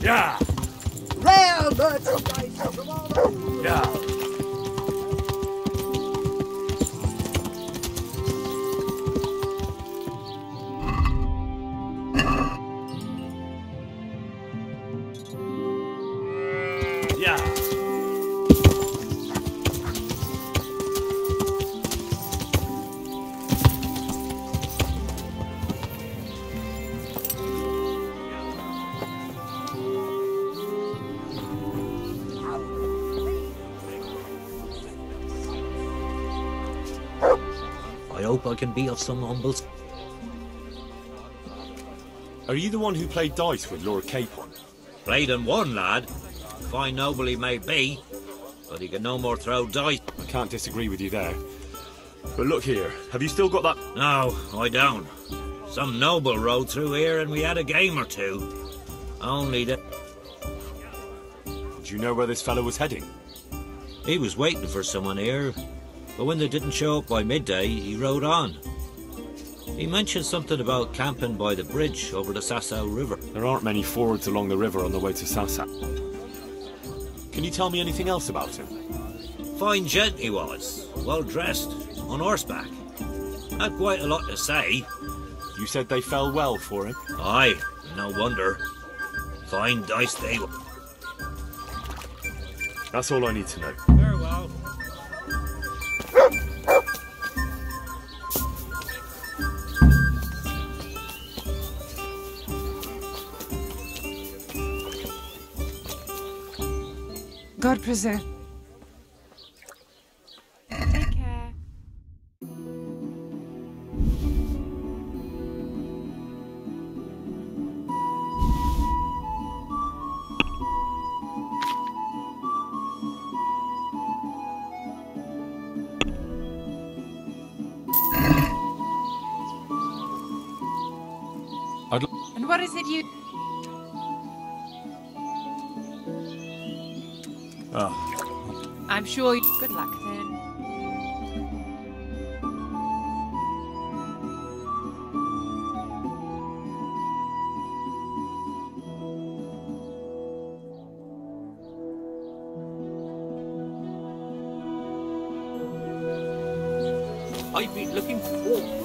Yeah. Round merchandise. Yeah. Yeah. I hope I can beat off some humbles. Are you the one who played dice with Laura Capon? Played and won, lad. Fine noble he may be, but he can no more throw dice. I can't disagree with you there. But look here, have you still got that? No, I don't. Some noble rode through here and we had a game or two. Only that Do you know where this fellow was heading? he was waiting for someone here, but when they didn't show up by midday, he rode on. He mentioned something about camping by the bridge over the Sasau River. There aren't many fords along the river on the way to Sasa. Can you tell me anything else about him? Fine gent he was, well dressed, on horseback. Had quite a lot to say. You said they fell well for him. Aye, no wonder. Fine dice they were. That's all I need to know. Very well. God preserve. Take care. And what is it you... I'm sure you... Good luck then. I've been looking for...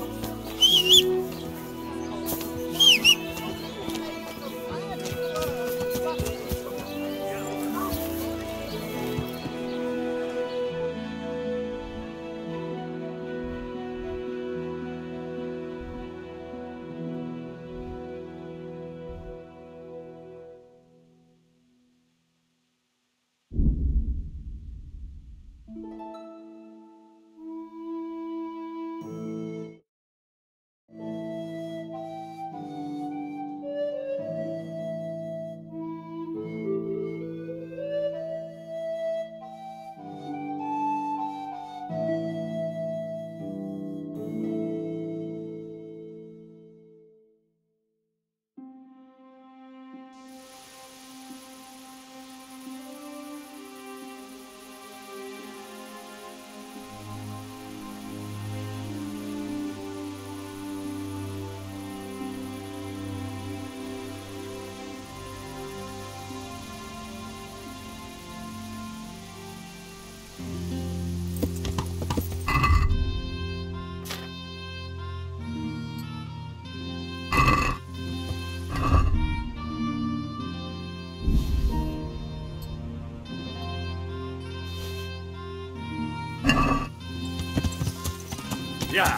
Yeah.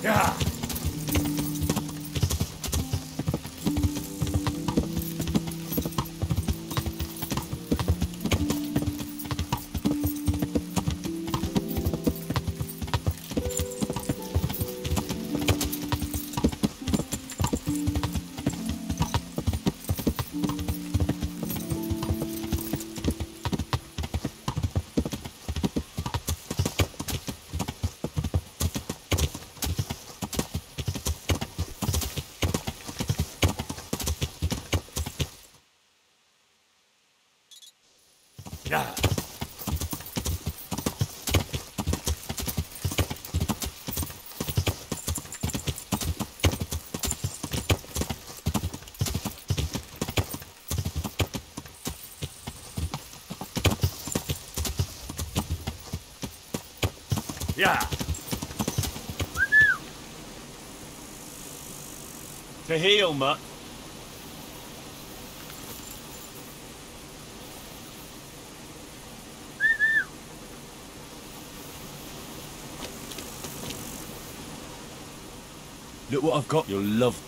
Yeah. Yeah. Yeah. To heal, mutt. Look what I've got. You'll love...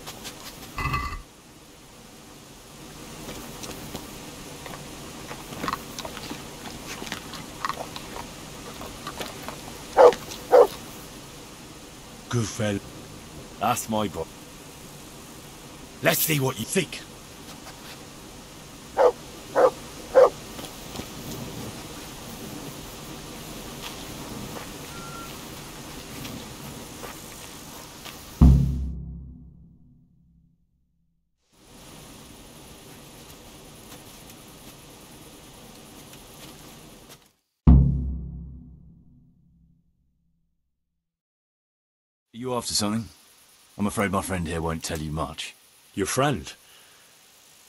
Good fella. That's my book. Let's see what you think. Are you after something? I'm afraid my friend here won't tell you much. Your friend?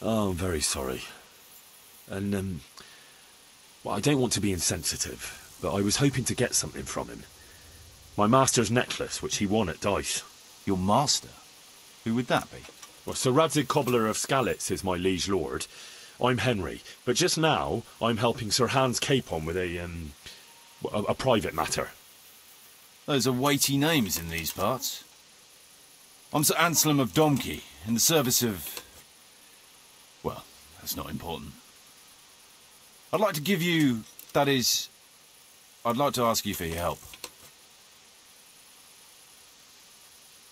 Oh, I'm very sorry. And, well, I don't want to be insensitive, but I was hoping to get something from him. My master's necklace, which he won at dice. Your master? Who would that be? Well, Sir Radzig Cobbler of Skalitz is my liege lord. I'm Henry, but just now I'm helping Sir Hans Capon with a private matter. Those are weighty names in these parts. I'm Sir Anselm of Domkey, in the service of... well, that's not important. I'd like to give you... that is... I'd like to ask you for your help.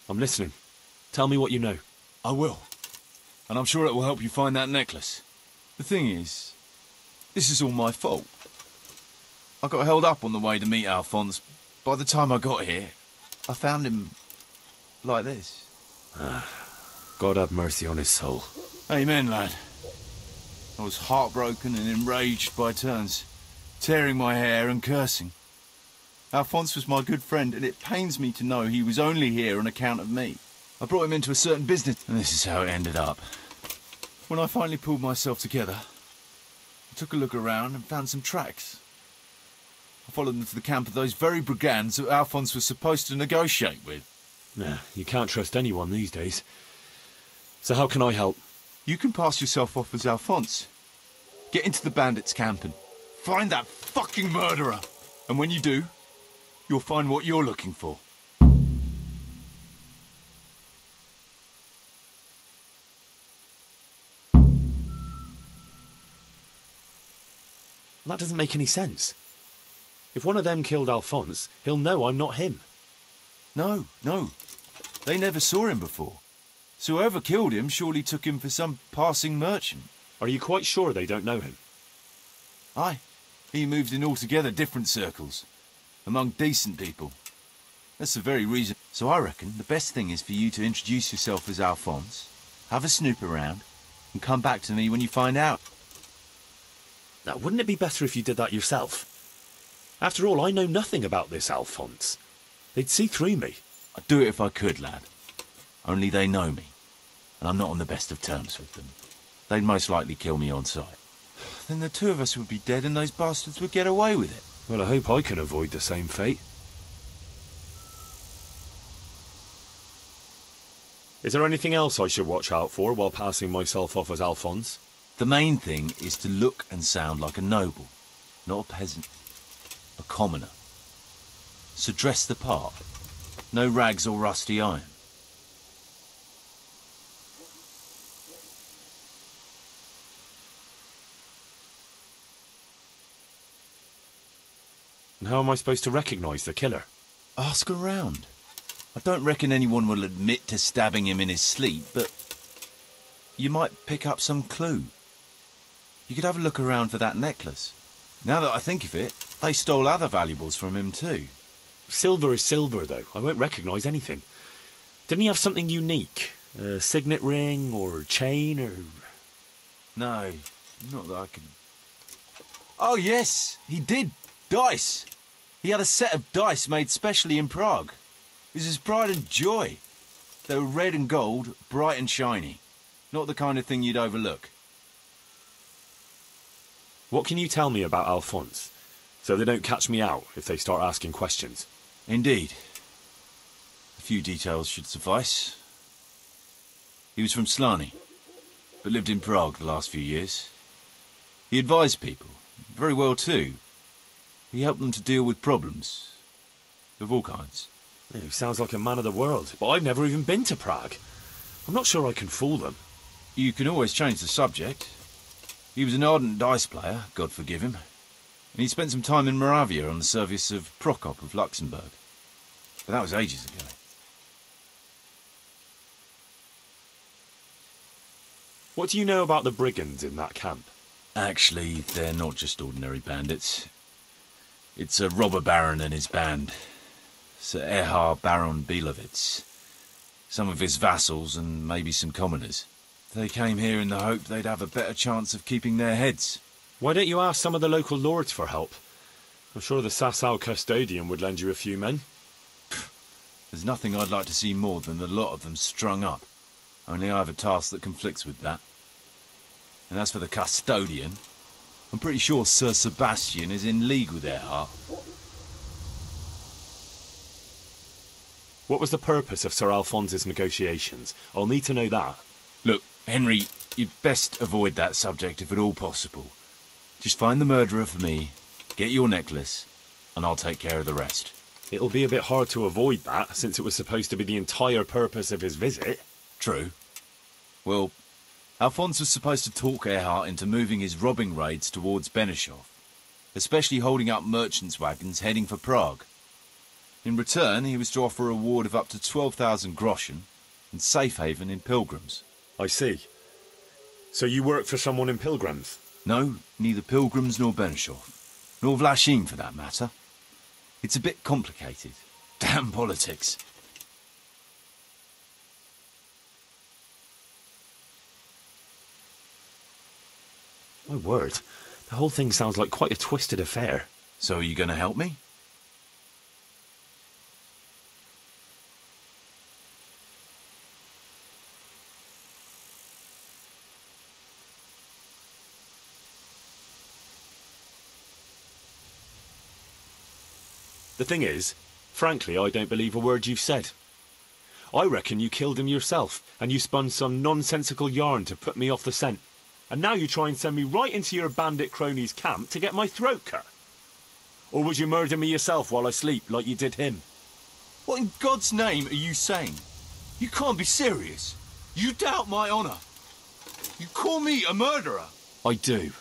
I'm listening. Tell me what you know. I will. And I'm sure it will help you find that necklace. The thing is, this is all my fault. I got held up on the way to meet Alphonse. By the time I got here, I found him like this. God have mercy on his soul. Amen, lad. I was heartbroken and enraged by turns, tearing my hair and cursing. Alphonse was my good friend, and it pains me to know he was only here on account of me. I brought him into a certain business, and this is how it ended up. When I finally pulled myself together, I took a look around and found some tracks. I followed them to the camp of those very brigands that Alphonse was supposed to negotiate with. Nah, you can't trust anyone these days. So how can I help? You can pass yourself off as Alphonse. Get into the bandits' camp and find that fucking murderer. And when you do, you'll find what you're looking for. That doesn't make any sense. If one of them killed Alphonse, he'll know I'm not him. No. They never saw him before. So whoever killed him surely took him for some passing merchant. Are you quite sure they don't know him? Aye. He moved in altogether different circles. Among decent people. That's the very reason. So I reckon the best thing is for you to introduce yourself as Alphonse, have a snoop around, and come back to me when you find out. Now, wouldn't it be better if you did that yourself? After all, I know nothing about this Alphonse. They'd see through me. I'd do it if I could, lad. Only they know me, and I'm not on the best of terms with them. They'd most likely kill me on sight. Then the two of us would be dead and those bastards would get away with it. Well, I hope I can avoid the same fate. Is there anything else I should watch out for while passing myself off as Alphonse? The main thing is to look and sound like a noble, not a peasant. A commoner. So dress the part. No rags or rusty iron. And how am I supposed to recognise the killer? Ask around. I don't reckon anyone will admit to stabbing him in his sleep, but you might pick up some clue. You could have a look around for that necklace. Now that I think of it, they stole other valuables from him too. Silver is silver, though. I won't recognise anything. Didn't he have something unique? A signet ring or chain or... No, not that I can... Oh yes, he did. Dice. He had a set of dice made specially in Prague. It was his pride and joy. They were red and gold, bright and shiny. Not the kind of thing you'd overlook. What can you tell me about Alphonse, so they don't catch me out if they start asking questions? Indeed. A few details should suffice. He was from Slani, but lived in Prague the last few years. He advised people, very well too. He helped them to deal with problems, of all kinds. Yeah, he sounds like a man of the world, but I've never even been to Prague. I'm not sure I can fool them. You can always change the subject. He was an ardent dice player, God forgive him. And he spent some time in Moravia on the service of Prokop of Luxembourg. But that was ages ago. What do you know about the brigands in that camp? Actually, they're not just ordinary bandits. It's a robber baron and his band. Sir Erhard Baron Bielowitz. Some of his vassals and maybe some commoners. They came here in the hope they'd have a better chance of keeping their heads. Why don't you ask some of the local lords for help? I'm sure the Sasau custodian would lend you a few men. There's nothing I'd like to see more than the lot of them strung up. Only I have a task that conflicts with that. And as for the custodian, I'm pretty sure Sir Sebastian is in league with Erhard. What was the purpose of Sir Alphonse's negotiations? I'll need to know that. Look, Henry, you'd best avoid that subject if at all possible. Just find the murderer for me, get your necklace, and I'll take care of the rest. It'll be a bit hard to avoid that, since it was supposed to be the entire purpose of his visit. True. Well, Alphonse was supposed to talk Erhard into moving his robbing raids towards Benešov, especially holding up merchants' wagons heading for Prague. In return, he was to offer a reward of up to 12,000 groschen and safe haven in Pilgrims. I see. So you work for someone in Pilgrims? No, neither Pilgrims nor Benešov. Nor Vlachim, for that matter. It's a bit complicated. Damn politics. My word. The whole thing sounds like quite a twisted affair. So are you going to help me? The thing is, frankly, I don't believe a word you've said. I reckon you killed him yourself, and you spun some nonsensical yarn to put me off the scent. And now you try and send me right into your bandit cronies' camp to get my throat cut. Or would you murder me yourself while I sleep, like you did him? What in God's name are you saying? You can't be serious. You doubt my honor. You call me a murderer? I do.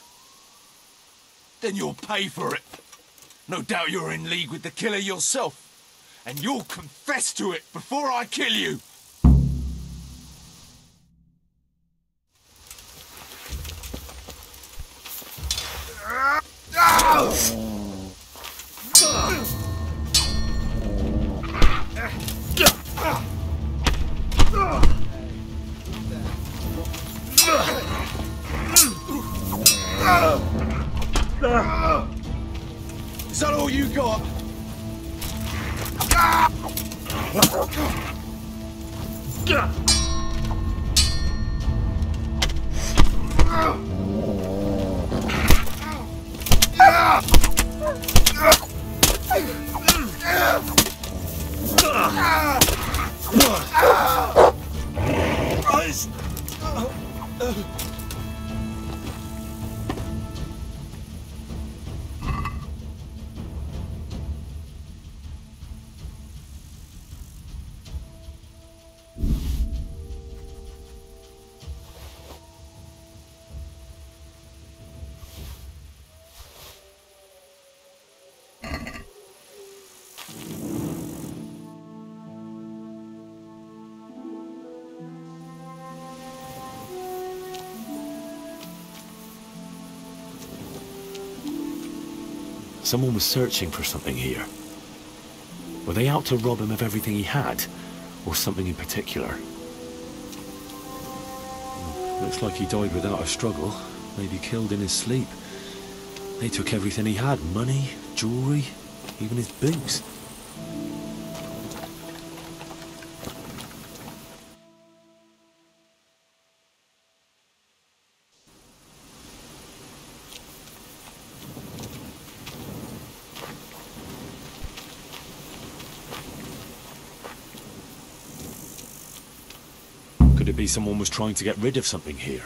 Then you'll pay for it. No doubt you're in league with the killer yourself. And you'll confess to it before I kill you. Is that all you got? Someone was searching for something here. Were they out to rob him of everything he had? Or something in particular? Looks like he died without a struggle. Maybe killed in his sleep. They took everything he had. Money, jewellery, even his boots. Could it be someone was trying to get rid of something here?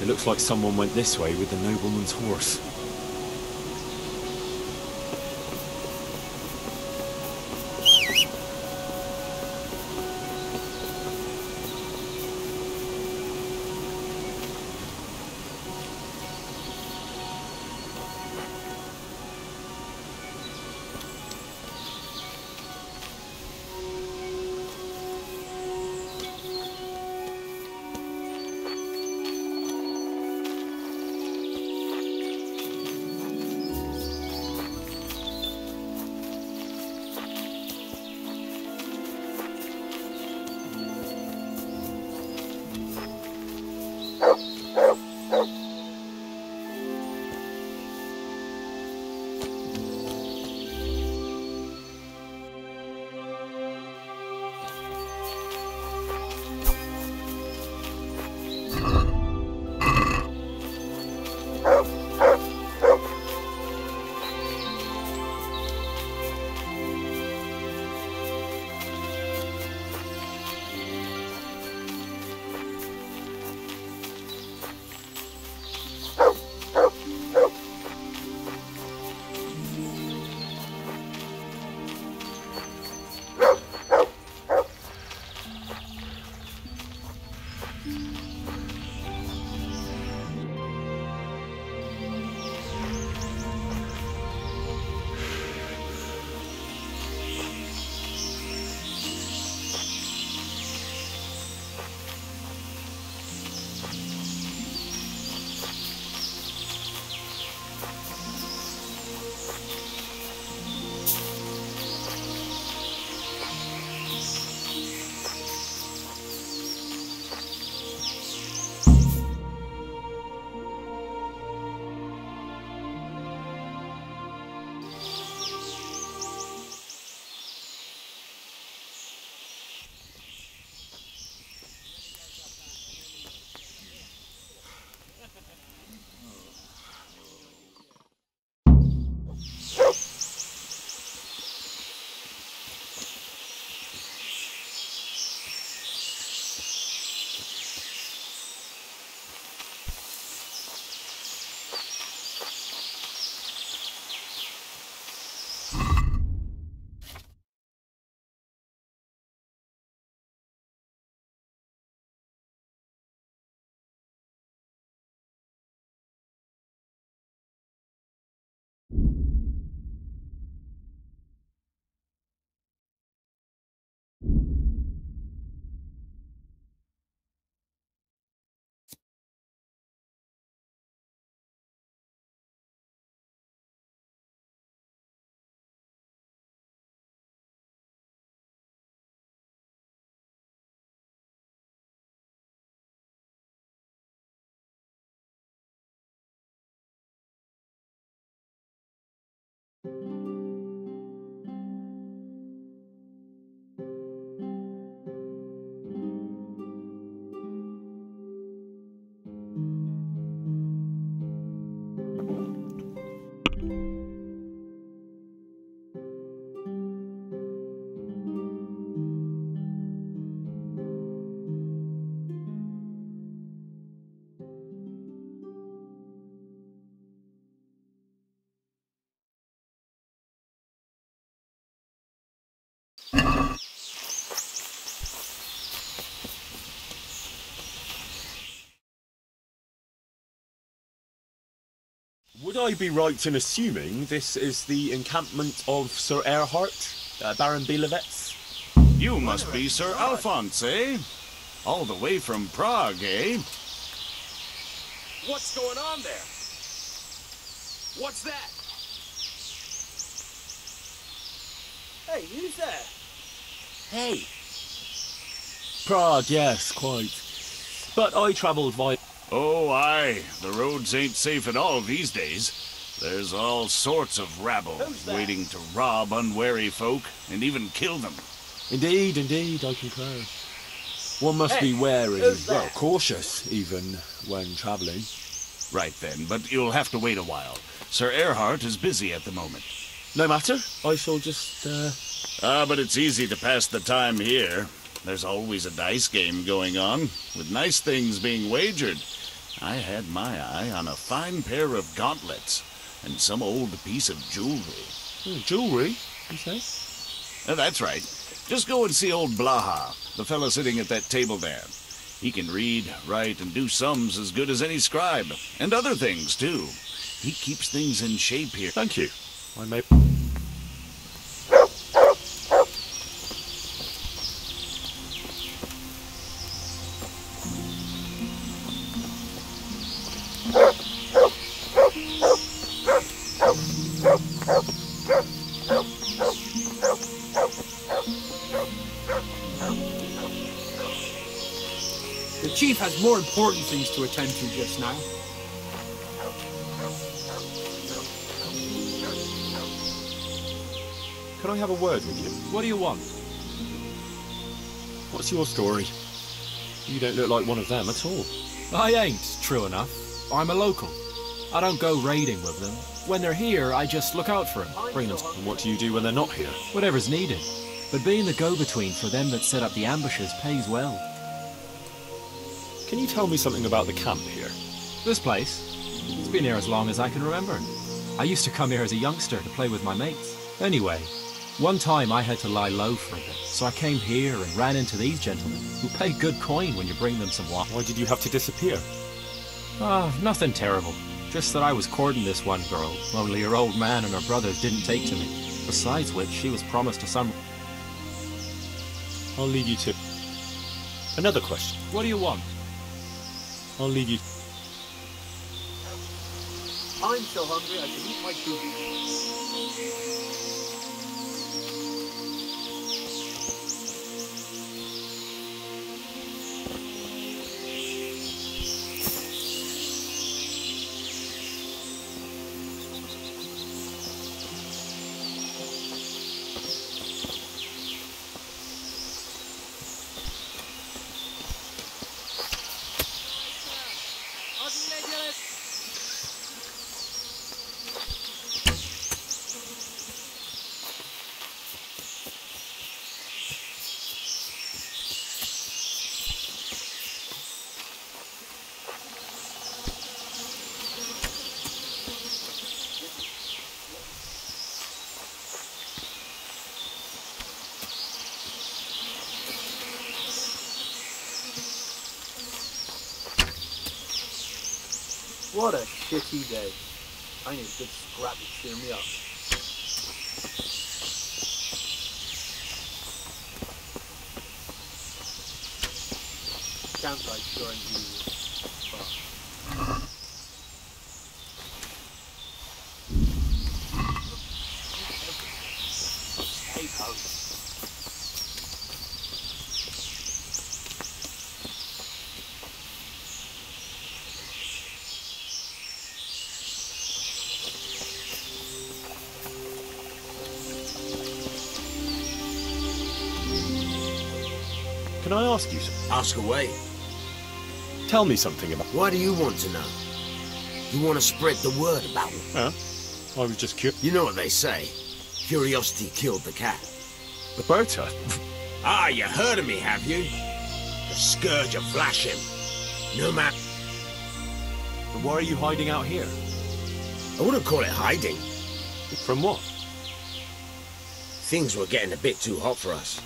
It looks like someone went this way with the nobleman's horse. Would I be right in assuming this is the encampment of Sir Erhard, Baron Bielewitz? You must be Sir Alphonse, eh? All the way from Prague, eh? What's going on there? What's that? Hey, who's there? Hey! Prague, yes, quite. But I travelled via... Oh, aye. The roads ain't safe at all these days. There's all sorts of rabble waiting to rob unwary folk and even kill them. Indeed, I concur. One must be wary, well, cautious, even when travelling. Right then, but you'll have to wait a while. Sir Erhard is busy at the moment. No matter, I shall just, but it's easy to pass the time here. There's always a dice game going on, with nice things being wagered. I had my eye on a fine pair of gauntlets, and some old piece of jewelry. Jewelry, you say? That's right. Just go and see old Blaha, the fellow sitting at that table there. He can read, write, and do sums as good as any scribe, and other things, too. He keeps things in shape here. Thank you. I may... The chief has more important things to attend to just now. Can I have a word with you? What do you want? What's your story? You don't look like one of them at all. I ain't, true enough. I'm a local. I don't go raiding with them. When they're here, I just look out for them, bring them And what do you do when they're not here? whatever's needed. But being the go-between for them that set up the ambushes pays well. Can you tell me something about the camp here? This place, it's been here as long as I can remember. I used to come here as a youngster to play with my mates. Anyway, one time I had to lie low for a bit, so I came here and ran into these gentlemen, who pay good coin when you bring them some water. Why did you have to disappear? Nothing terrible. Just that I was courting this one girl, only her old man and her brothers didn't take to me. Besides which, she was promised to some... I'll leave you to... Another question. What do you want? I'll leave you... I'm so hungry I can eat my food. What a shitty day. I need a good scrap to cheer me up. Campsite sure unusual. Stay home. Can I ask you something? Ask away. Tell me something about... Why do you want to know? You want to spread the word about me? Huh? I was just curious. You know what they say. Curiosity killed the cat. Berta? Ah, you heard of me, have you? The Scourge of Flashing. No matter... But why are you hiding out here? I wouldn't call it hiding. From what? Things were getting a bit too hot for us.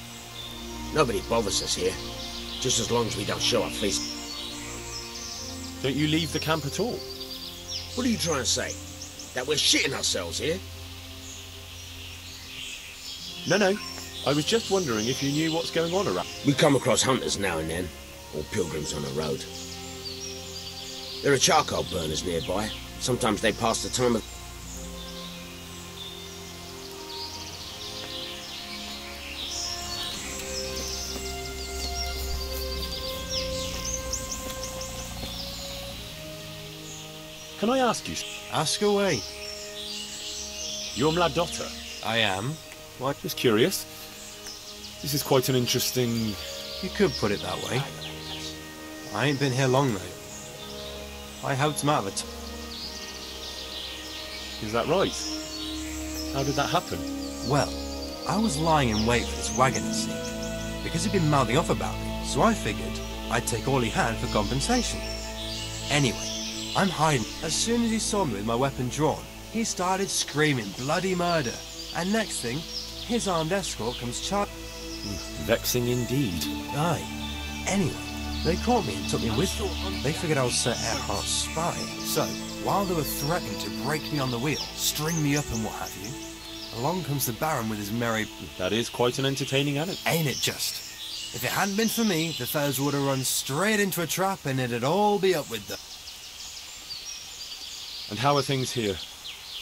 Nobody bothers us here, just as long as we don't show our face. Don't you leave the camp at all? What are you trying to say? That we're shitting ourselves here? No. I was just wondering if you knew what's going on around. We come across hunters now and then, or pilgrims on the road. There are charcoal burners nearby. Sometimes they pass the time of... Can I ask you? Ask away. You're my daughter. I am. Why? Just curious. This is quite an interesting... You could put it that way. I ain't been here long, though. I helped him out of it. Is that right? How did that happen? Well, I was lying in wait for this wagon, you see, because he'd been mouthing off about me, so I figured I'd take all he had for compensation. Anyway, I'm hiding. As soon as he saw me with my weapon drawn, he started screaming bloody murder. And next thing, his armed escort comes charging. Vexing indeed. Aye. Anyway, they caught me and took me with them. They figured I was Sir Earhart's spy. So, while they were threatening to break me on the wheel, string me up and what have you, along comes the Baron with his merry... That is quite an entertaining anecdote. Ain't it just? If it hadn't been for me, the fellas would have run straight into a trap and it'd all be up with them. And how are things here?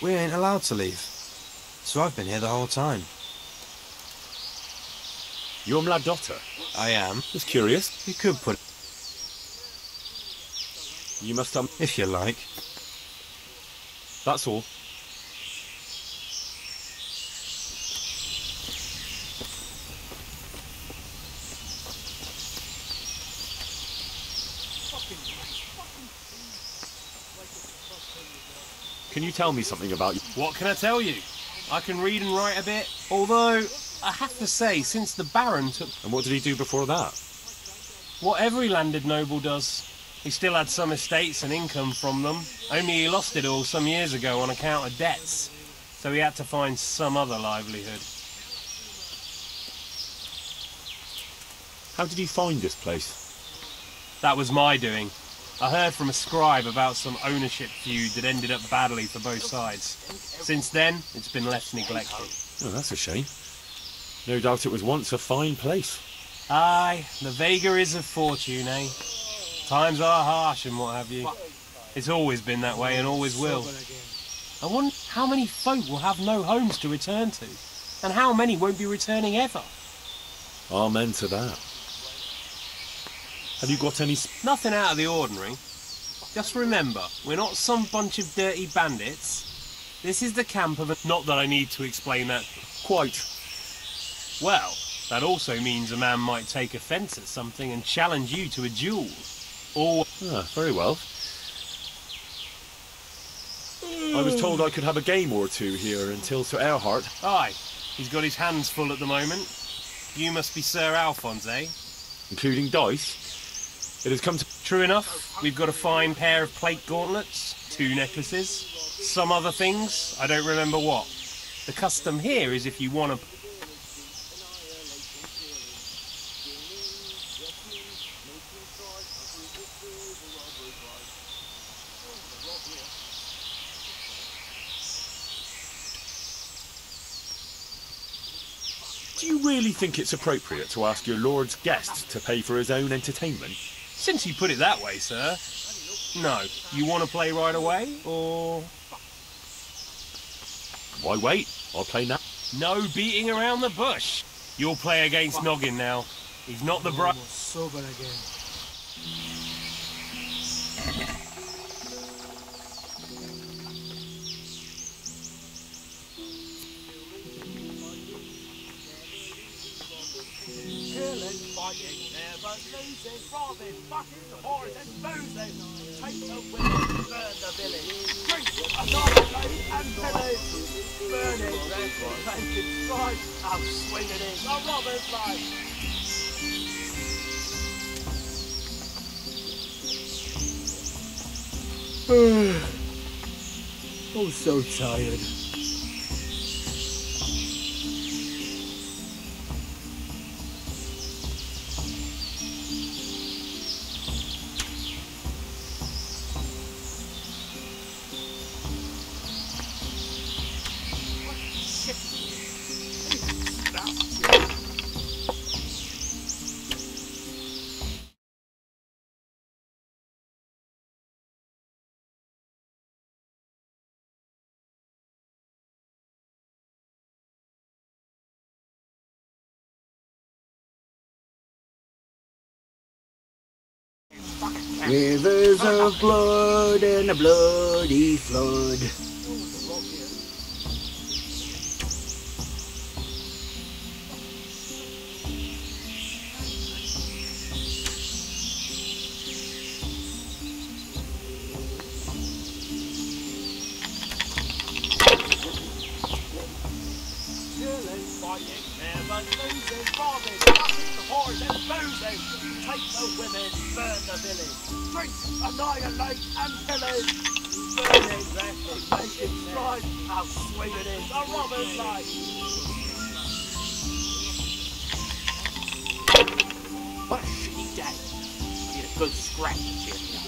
We ain't allowed to leave. So I've been here the whole time. You're my daughter. I am. Just curious. You could put it... You must have... If you like. That's all. Can you tell me something about you? What can I tell you? I can read and write a bit, although I have to say, since the Baron took... And what did he do before that? What every landed noble does. He still had some estates and income from them, only he lost it all some years ago on account of debts, so he had to find some other livelihood. How did he find this place? That was my doing. I heard from a scribe about some ownership feud that ended up badly for both sides. Since then, it's been left neglected. Oh, that's a shame. No doubt it was once a fine place. Aye, the vagaries of fortune, eh? Times are harsh and what have you. It's always been that way and always will. I wonder how many folk will have no homes to return to, and how many won't be returning ever. Amen to that. Have you got any... Nothing out of the ordinary. Just remember, we're not some bunch of dirty bandits. This is the camp of a... Not that I need to explain that. Quite. Well, that also means a man might take offence at something and challenge you to a duel. Or... Ah, very well. I was told I could have a game or two here until Sir Earhart... Aye, he's got his hands full at the moment. You must be Sir Alphonse, eh? Including dice? It has come to... True enough, we've got a fine pair of plate gauntlets, 2 necklaces, some other things, I don't remember what. The custom here is if you want to... Do you really think it's appropriate to ask your lord's guest to pay for his own entertainment? Since you put it that way, sir. No. You want to play right away, or...? Why wait? I'll play now. No beating around the bush. You'll play against Noggin now. He's not the bro... Sober again. Never losing, robbing, fucking, whores and boozing. Take the women, burn the village. Drink, annihilate and pillage. Burning, record, taking stride. I'm swinging in a robber's life. I'm so tired. fucking camp. Rivers of blood and a bloody flood. Never losing, robbing, fucking whores and boozing. Take the women, burn the village. Drink, annihilate and pillage. Burning, wrecking, making strife. How sweet it is, a robber's life. What a shitty day. I need a good scrap to cheer me up.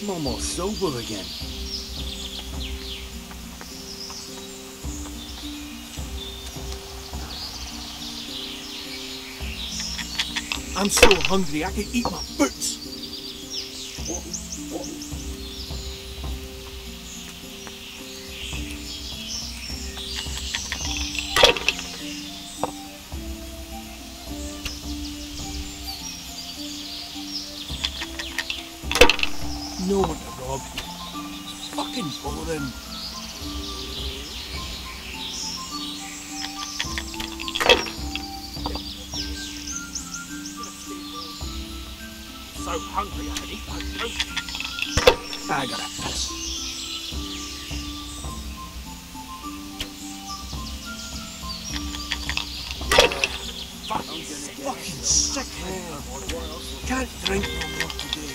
I'm almost sober again. I'm so hungry I can eat my boots. No one to rob. It's fucking boring. So hungry I could eat my toast. I got a piss. Fucking sick head. Can't drink no more today.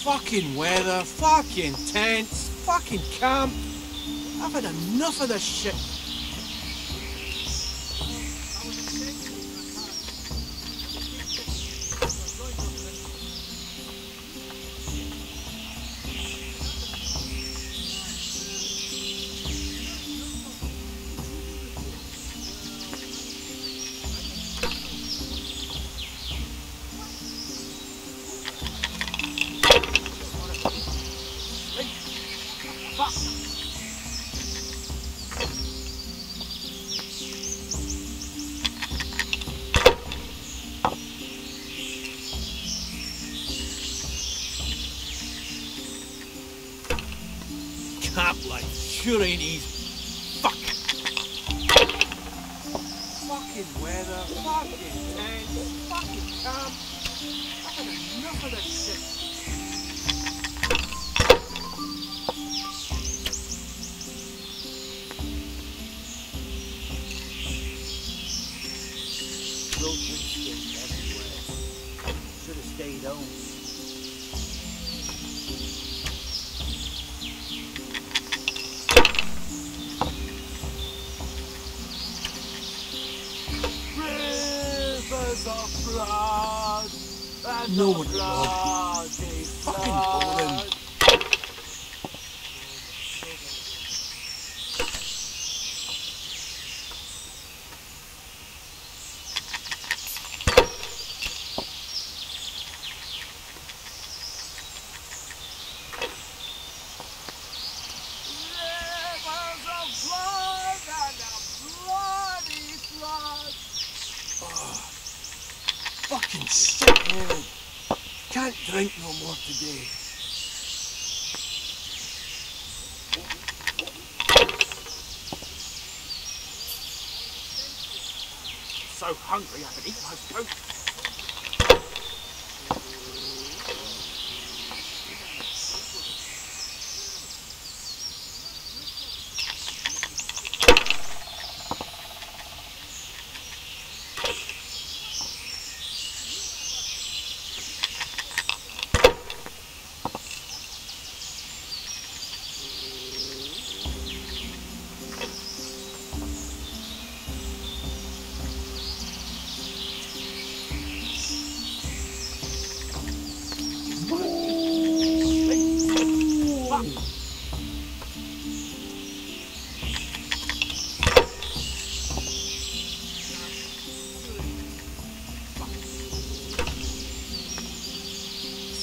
Fucking weather, fucking tents, fucking camp. I've had enough of this shit. Camp life sure ain't easy. Fuck. Fucking weather, fucking tents, fucking camp. I've had enough of this shit. Everywhere. Should have stayed home. Rivers of blood and No the one to bloody Fucking blood. boring. Fucking sick head. Can't drink no more today. So hungry I could eat my toast.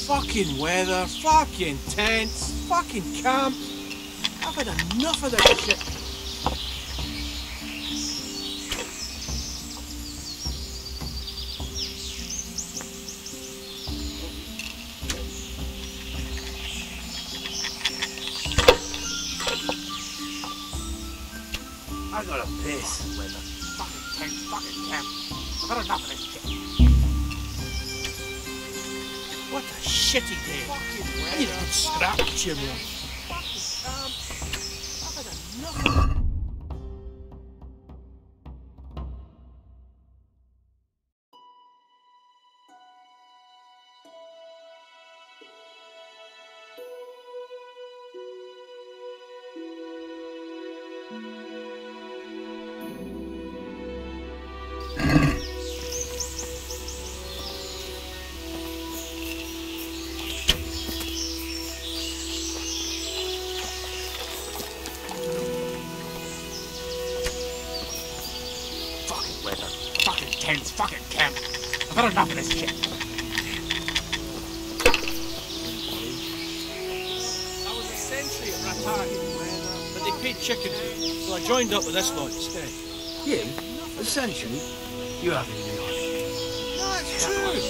Fucking weather, fucking tents, fucking camp. I've had enough of that shit. I gotta piss. Weather, fucking tent, fucking camp. I've had enough of this shit. What a shitty day. I need a good scrap to cheer me up. I've had enough of it. Tents, fucking camp. I've had enough of this shit. I was a sentry at Ratari, but they paid chicken for me, so I joined up with this lot instead. You? A sentry? You haven't been on. No, it's true.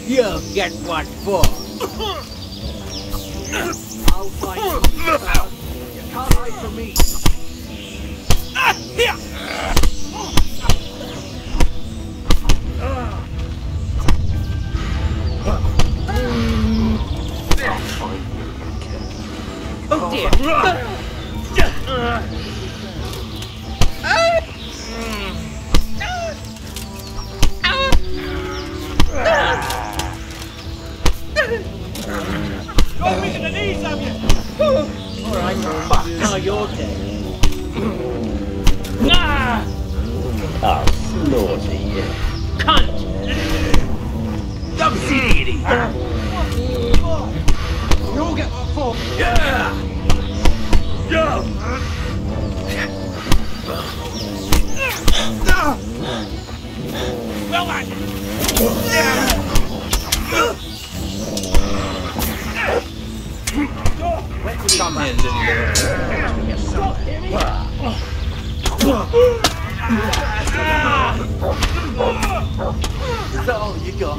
You'll get what for. I'll find you. You can't hide from me. Oh dear. Go me to the knees, have you? Alright, fuck, now you're dead. Oh, naughty, you cunt! Dumb idiot! You'll get my fault. Yeah! Yo! Well then! Come here, is that all you got?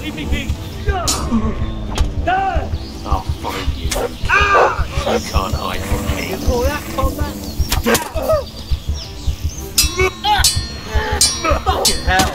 Leave me be! I'll find you. You can't hide from me. You call that combat? Fucking hell!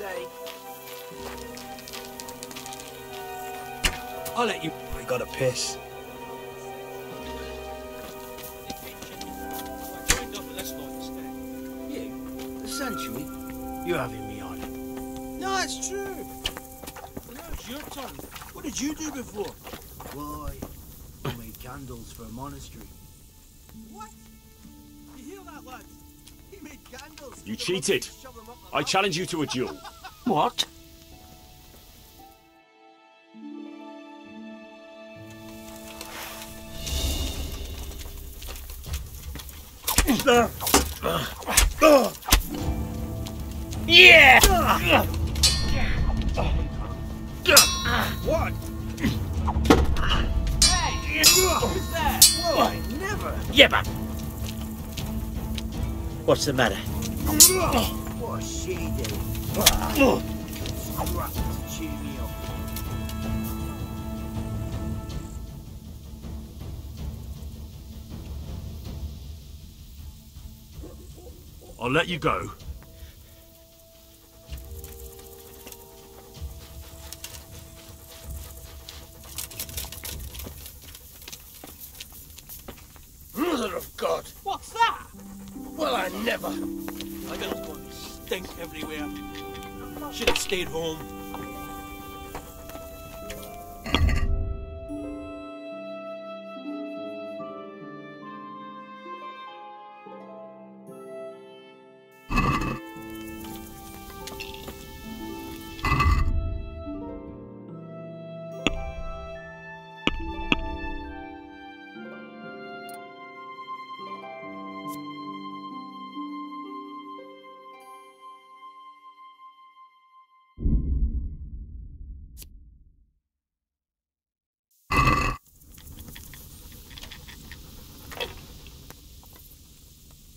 day. I'll let you. I got a piss. You? The Sanctuary? You're having me on. No, it's true. Now it's your turn. What did you do before? Why? I made candles for a monastery. What? You hear that, lad? He made candles. You cheated. I challenge you to a duel. What? Yeah! What? Hey! Who's that? Why? Never! Yeah, but... What's the matter? What she did? Scrap to cheer me up. I'll let you go. Mother of God! What's that? Well, I never... I got a one stink everywhere. Should have stayed home.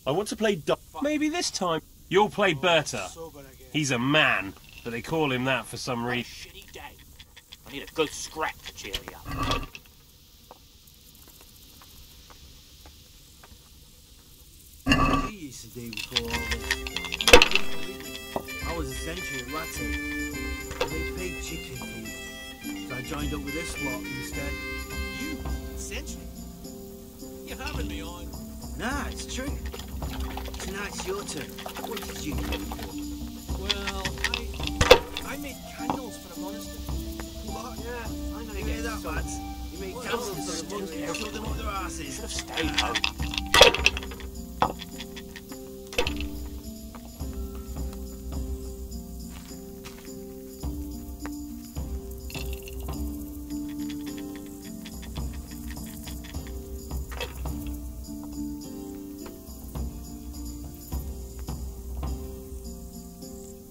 I want to play Maybe this time you'll play Berta. He's a man, but they call him that for some reason. Shitty day. I need a good scrap to cheer you up. What you used to do before all this? I was a sentry at Ratty. They paid chicken for you. So I joined up with this lot instead. You? Sentry? You're having me on. Nah, it's true. Tonight's your turn. What did you do before? Well, I made candles for the monastery. What? Yeah, I know you get that, lads. You made candles for the monastery and showed them up their asses. Should have stayed home.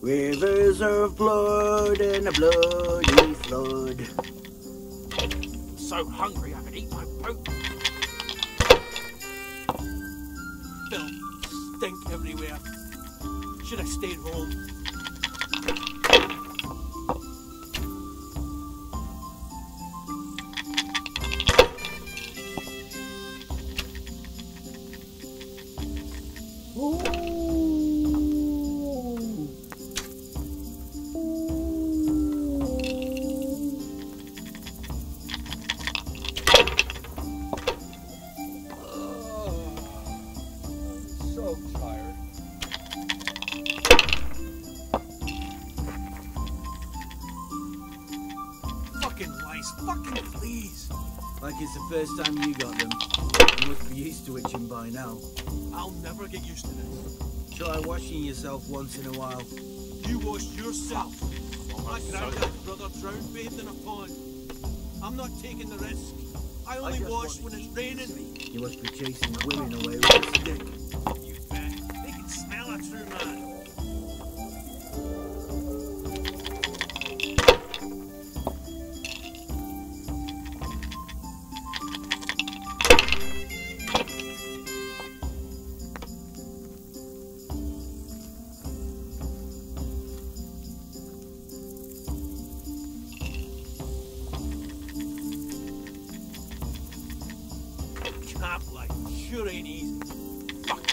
Rivers of blood and a bloody flood. I'm so hungry I could eat my boot. Filth, stink everywhere. Should have stayed home. Fucking please. Like it's the first time you got them. You must be used to itching by now. I'll never get used to this. Try washing yourself once in a while. You wash yourself. My granddad's brother drowned bathed in a pond. I'm not taking the risk. I only wash when it's raining. You must be chasing women away with a stick. You bet. They can smell a true man. Sure ain't easy. Fuck.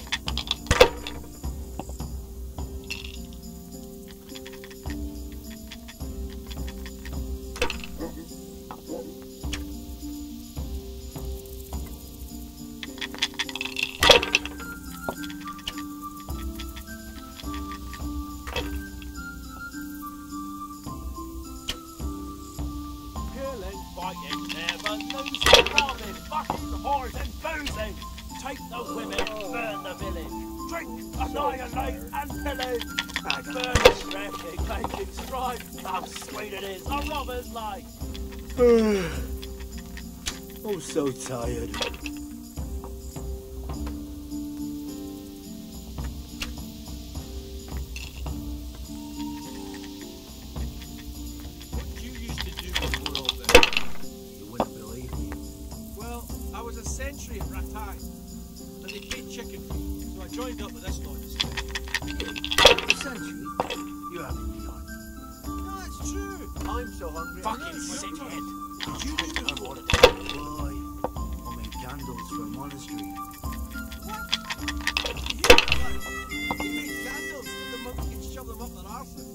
annihilate and pillage and burning, wrecking, making strife. How sweet it is, a robber's life. I'm so tired. What did you used to do when you were all there? You wouldn't believe me. Well, I was a sentry at Rattay, and they paid chicken for me, so I joined up with this lot instead. A century? You're having me on. No, it's true. I'm so hungry. Fucking sickhead. Did you do the water? Boy, I made candles for a monastery. You made candles so the monks could shove them up their arses.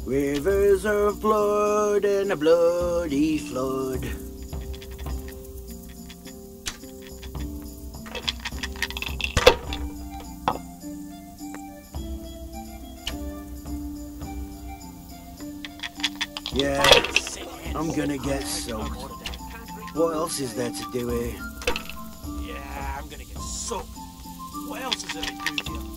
Rivers of blood and a bloody flood. Yeah, I'm gonna get soaked. What else is there to do here? Yeah, I'm gonna get soaked. What else is there to do here?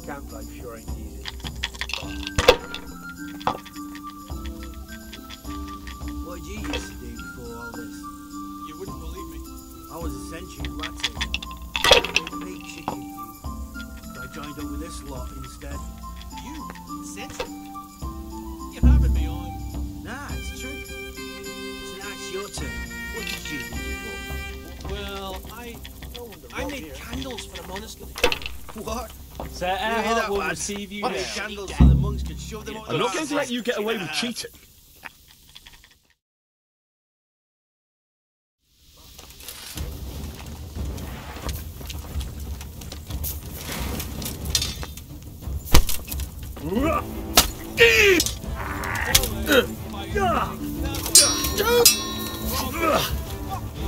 Camp life sure ain't easy. What did you used to do before all this? You wouldn't believe me. I was a sentry in Ratty. Big chicken feed. So I joined up with this lot instead. You? Sentry? You're having me on. Nah, it's true. So now it's your turn. What did you do before? Well, I made candles for the monastery. What? Sir You hear that, Erhard will lad? receive you I now. made candles so the monks could shove them up I'm their not going to let asses. you get away with cheating.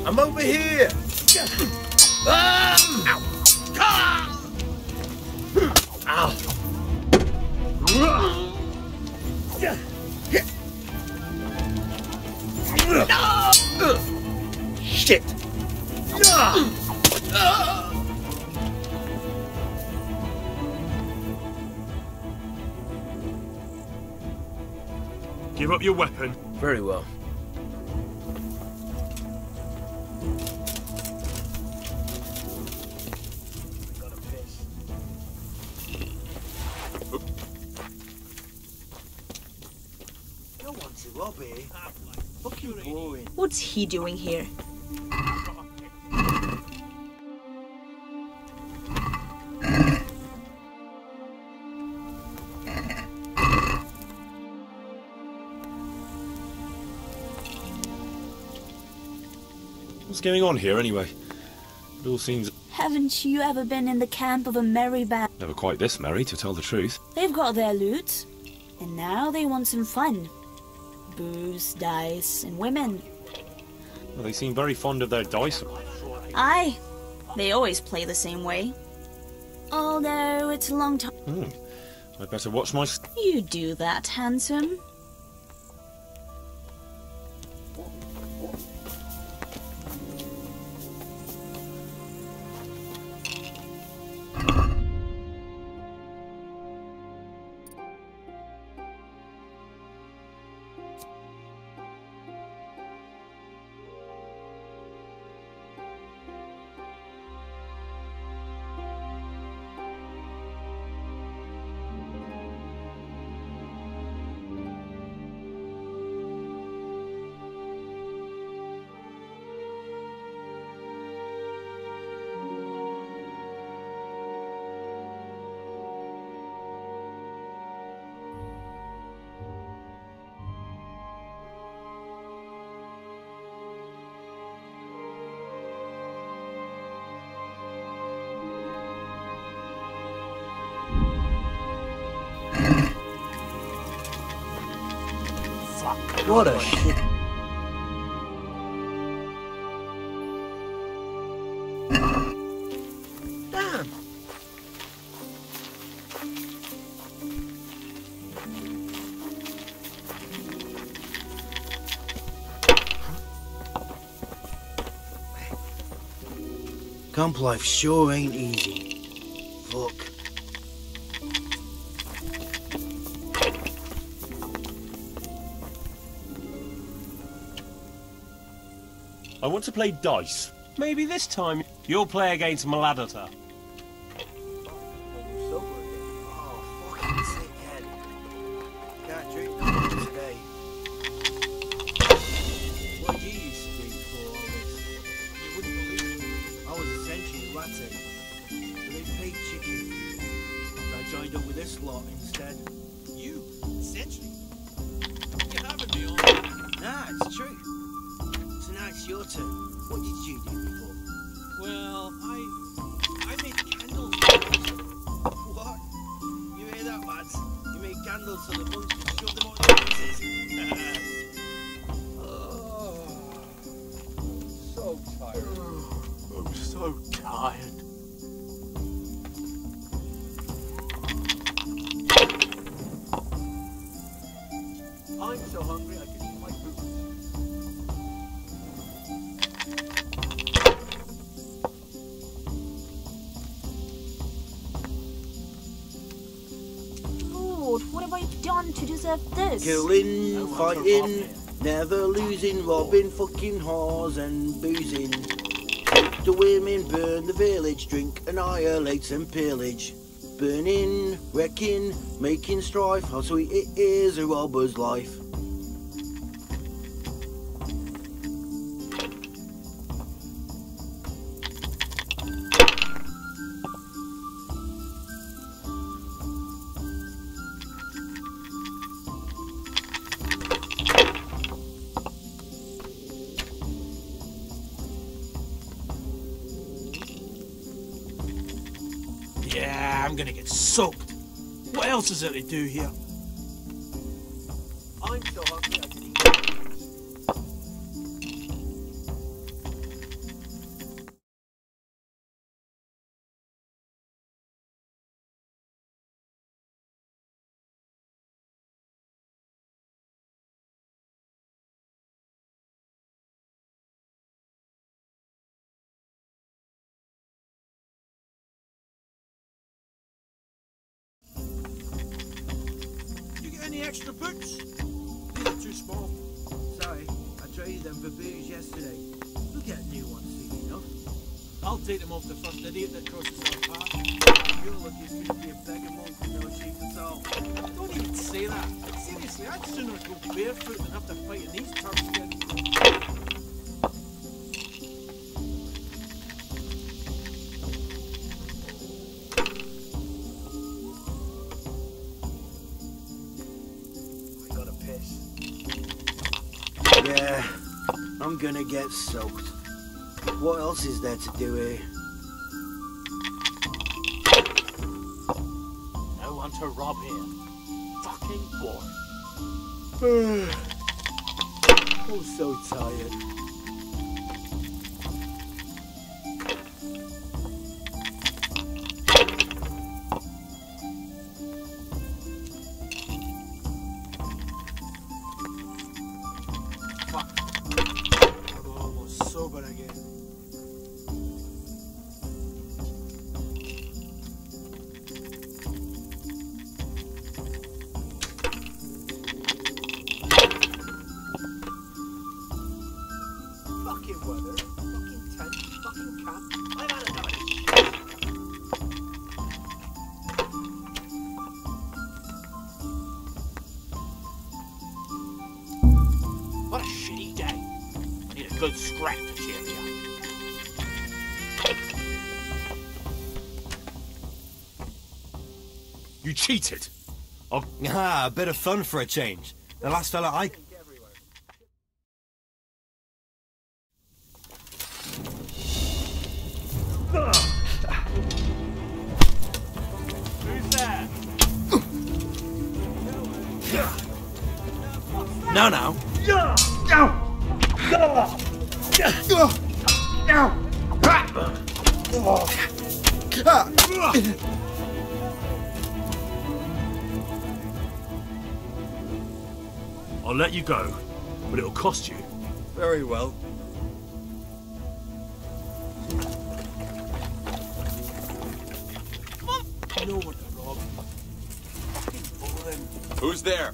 I'm over here. Ow. Shit. Give up your weapon. Very well. No one to rob here. Fucking boring. What's he doing here? What's going on here anyway? It all seems Haven't you ever been in the camp of a merry band? never quite this merry, to tell the truth. They've got their loot, and now they want some fun. Booze, dice, and women. Well, they seem very fond of their dice. Aye, they always play the same way. Although it's a long time. I better watch my... You do that, handsome. What a shit. Damn. Camp life sure ain't easy. Fuck. I want to play dice. Maybe this time you'll play against Maladota. Oh, fucking sick head. Can't drink no more today. What did you used to do before all this? You wouldn't believe it. I was essentially ratted. But they paid chicken. So I joined up with this lot instead. You? Essentially? You haven't me on. Nah, it's true. So now it's your turn. What did you do before? Well, I made candles. What? You hear that, lads? You made candles so the monks could shove them on their faces. Oh, so tired. I'm so tired. I'm so hungry I can eat my food. Lord, what have I done to deserve this? Killing, fighting, never losing, robbing fucking whores and boozing. Take the women, burn the village, drink, annihilate and pillage. Burning, wrecking, making strife, how sweet it is, a robber's life. Yeah, I'm gonna get soaked. What else is there to do here? I'm so hungry I can eat. You get any extra boots? These are too small. Sorry, I traded them for booze yesterday. We'll get new ones soon enough. I'll take them off the first idiot that crosses our path. You're lucky as to be a beggar monk with no shoes at all. Don't even say that. Seriously, I'd sooner go barefoot than have to fight in these turfskins. I gotta piss. Yeah, I'm gonna get soaked. What else is there to do here? No one to rob here. Fucking bored. I'm so tired. Fuck. I'm almost sober again. Fucking weather, fucking tent, fucking camp. I've had enough of this shit. What a shitty day. I need a good scrap to cheer me up. You cheated. Ah, a bit of fun for a change. The last fella I... Who's there? No, no. I'll let you go, but it'll cost you. Very well. You know what to rob. Fucking follow him. Who's there?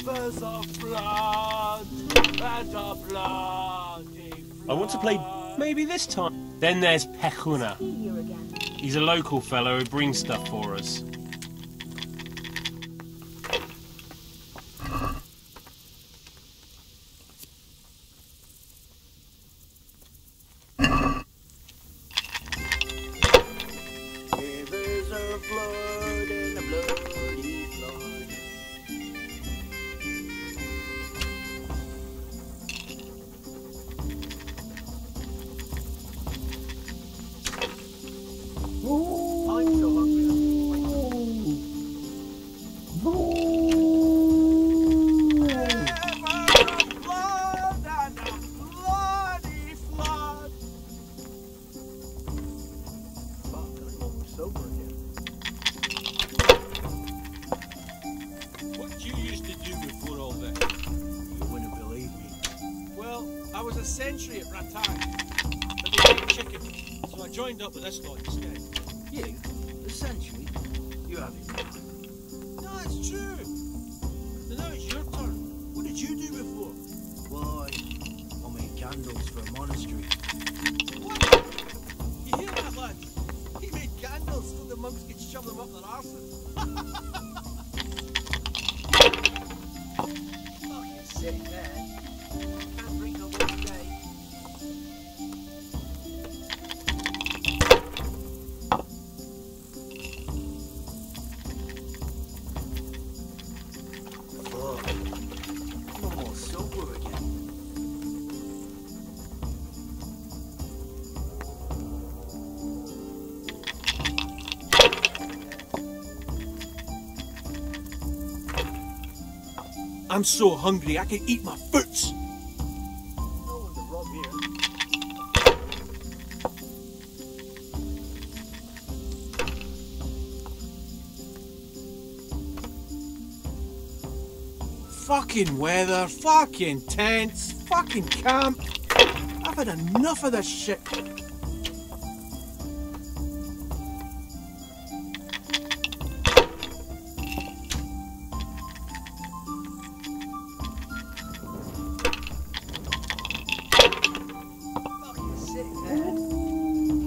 Rivers of blood and a bloody I want to play maybe this time. Then there's Pejuna. He's a local fellow who brings stuff for us. Rivers of blood and a bloody flood. I'm so hungry. Blood and a bloody flood. Fuck, I'm almost sober again. What you used to do before all this? You wouldn't believe me. Well, I was a sentry at Rattan, but they ate chicken, so I joined up with this lot instead. You? The century? You have it. No, it's true. So now it's your turn. What did you do before? Why? I made candles for a monastery. What? You hear that, lad? He made candles so the monks could shove them up their arses. Fucking sick, man. Can't drink no more today. Fuck. I'm almost sober again. I'm so hungry I can eat my foots. No one to rob here. Fucking weather, fucking tents, fucking camp. I've had enough of this shit. Fucking sick, man.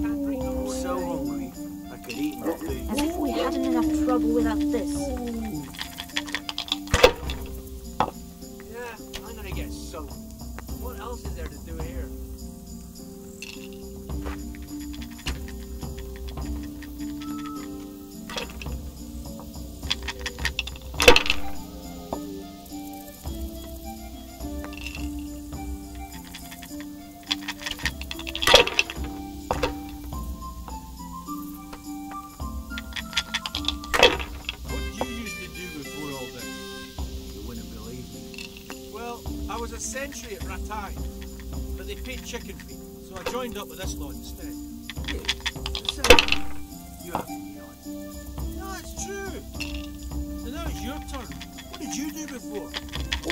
Can't drink no I'm more so today. hungry. I could eat my food. As if we hadn't enough trouble without this. Yeah, I'm gonna get soaked. What else is there to do here? What you used to do before all this? You wouldn't believe me. Well, I was a sentry at Rattan, but they paid chicken feed, so I joined up with this lot instead. You? The century? You have it, No, it's true. So now it's your turn. What did you do before? I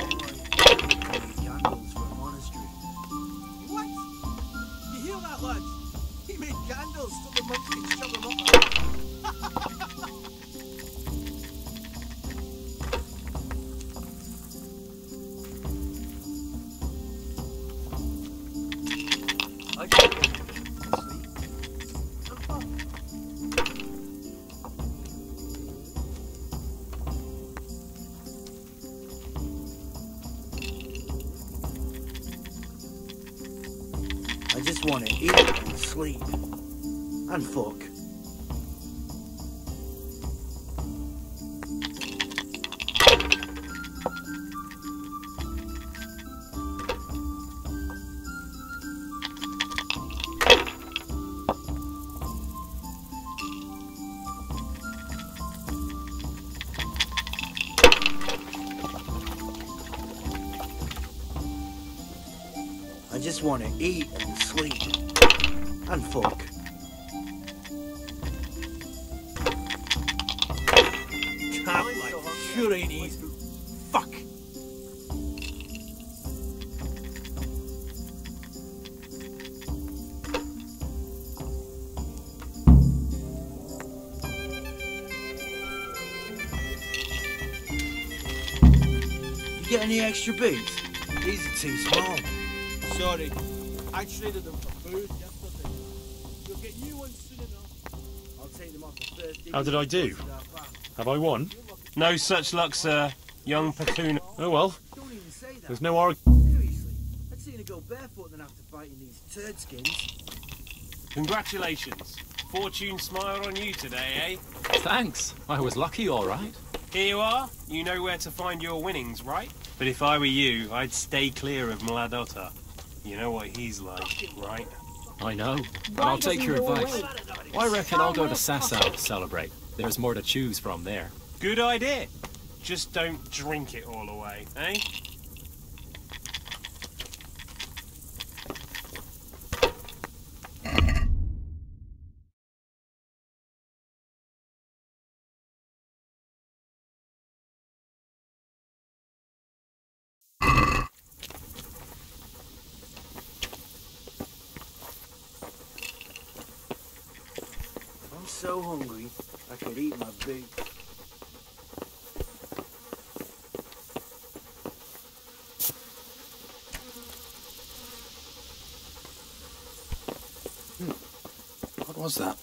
made candles for a monastery. What? You hear that, lads? He made candles so the monks could shove them up. I just want to sleep. I'm fine. I just want to eat and sleep. And fuck. just want to eat and sleep. And fuck. Can't like, sure ain't easy. Fuck. You get any extra boots? These are too small. Sorry, I traded them for food yesterday. You'll get new ones soon enough. I'll take them off the first day. How did I do? Have I won? No such luck, sir. Young Petuna. Oh well. Don't even say that. There's no argument. Seriously, I'd sooner go barefoot than have to fight in these turd skins. Congratulations. Fortune smiled on you today, eh? Thanks. I was lucky, all right. Here you are. You know where to find your winnings, right? But if I were you, I'd stay clear of Mladotta. You know what he's like, right? I know. And I'll take your advice. I reckon I'll go to Sasau to celebrate. There's more to choose from there. Good idea. Just don't drink it all away, eh? I'm so hungry, I could eat my boots. What was that?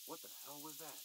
What the hell was that?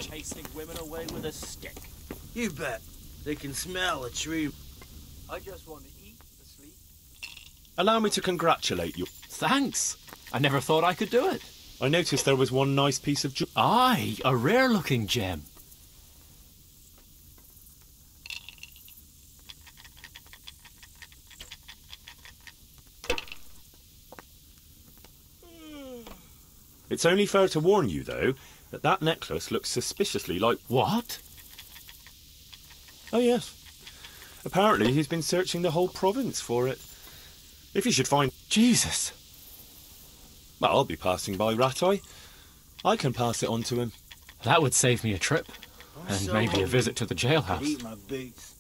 Chasing women away with a stick. You bet. They can smell a tree. I just want to eat, sleep. Allow me to congratulate you. Thanks. I never thought I could do it. I noticed there was one nice piece of Aye, a rare-looking gem. It's only fair to warn you, though, that that necklace looks suspiciously like... What? Oh, yes. Apparently he's been searching the whole province for it. If you should find... Jesus. Well, I'll be passing by Rattay. I can pass it on to him. That would save me a trip. And so maybe a hungry, visit to the I jailhouse. could eat my boots.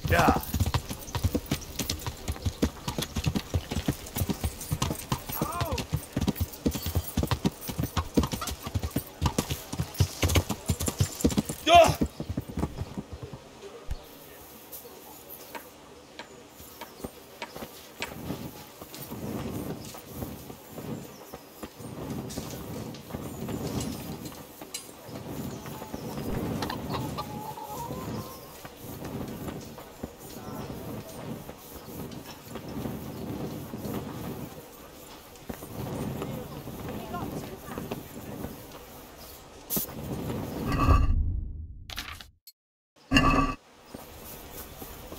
Yeah.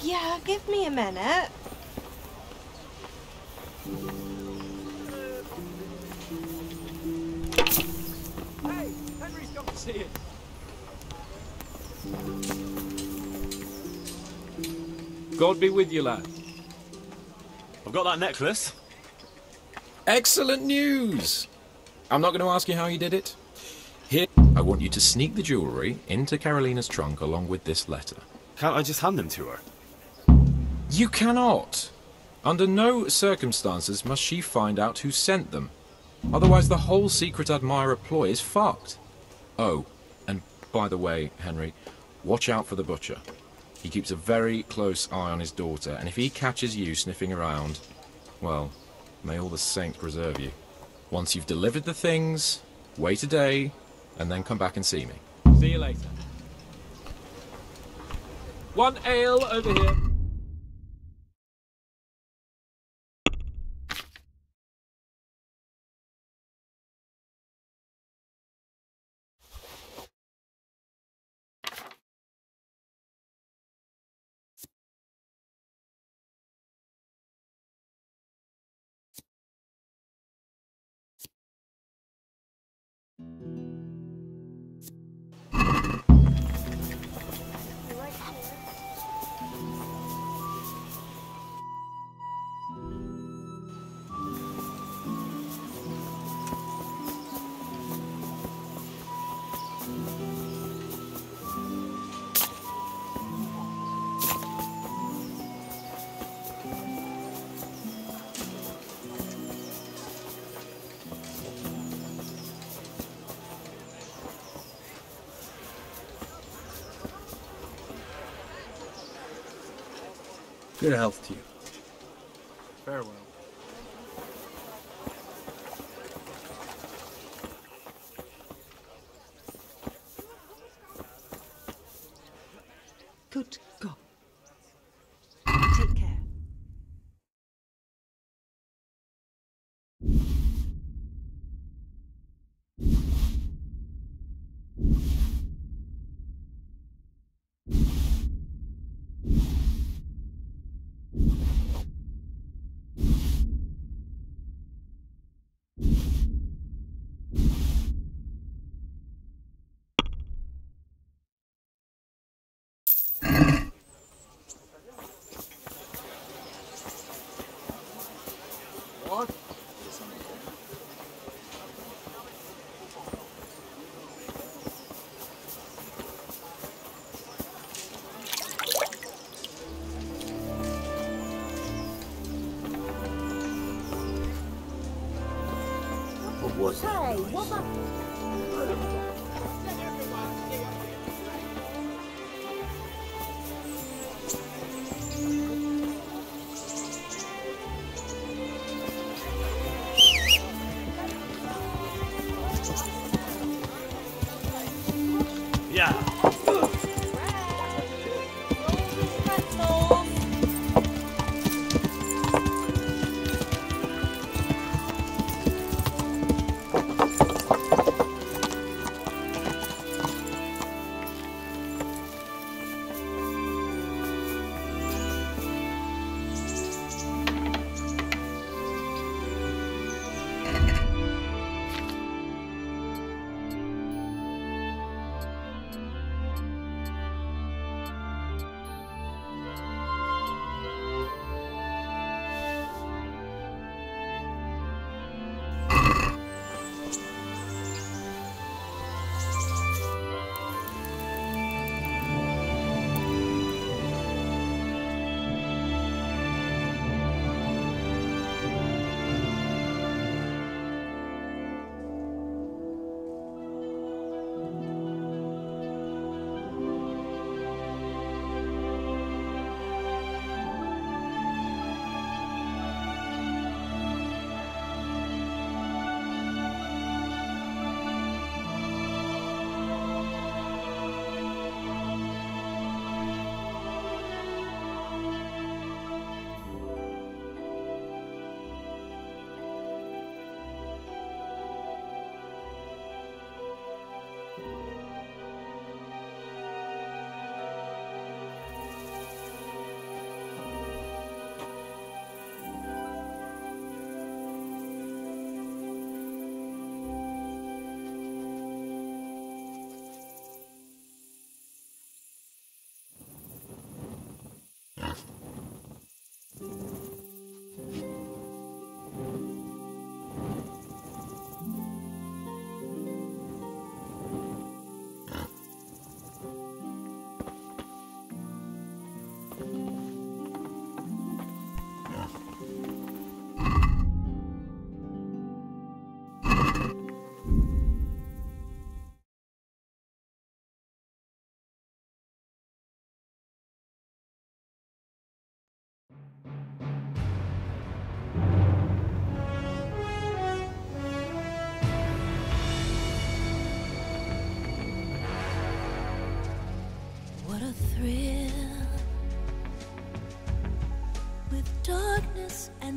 Yeah, give me a minute. Hey, Henry's come to see you. God be with you, lad. I've got that necklace. Excellent news! I'm not going to ask you how you did it. Here, I want you to sneak the jewellery into Carolina's trunk along with this letter. Can't I just hand them to her? You cannot! Under no circumstances must she find out who sent them. Otherwise the whole secret admirer ploy is fucked. Oh, and by the way, Henry, watch out for the butcher. He keeps a very close eye on his daughter, and if he catches you sniffing around, well, may all the saints preserve you. Once you've delivered the things, wait a day, and then come back and see me. See you later. One ale over here. Good health to you. Farewell. Good God. Take care. What? What was that? Hey, what about... Yeah.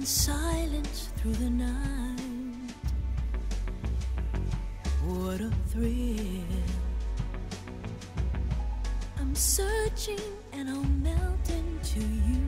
in silence through the night. What a thrill. I'm searching and I'll melt into you.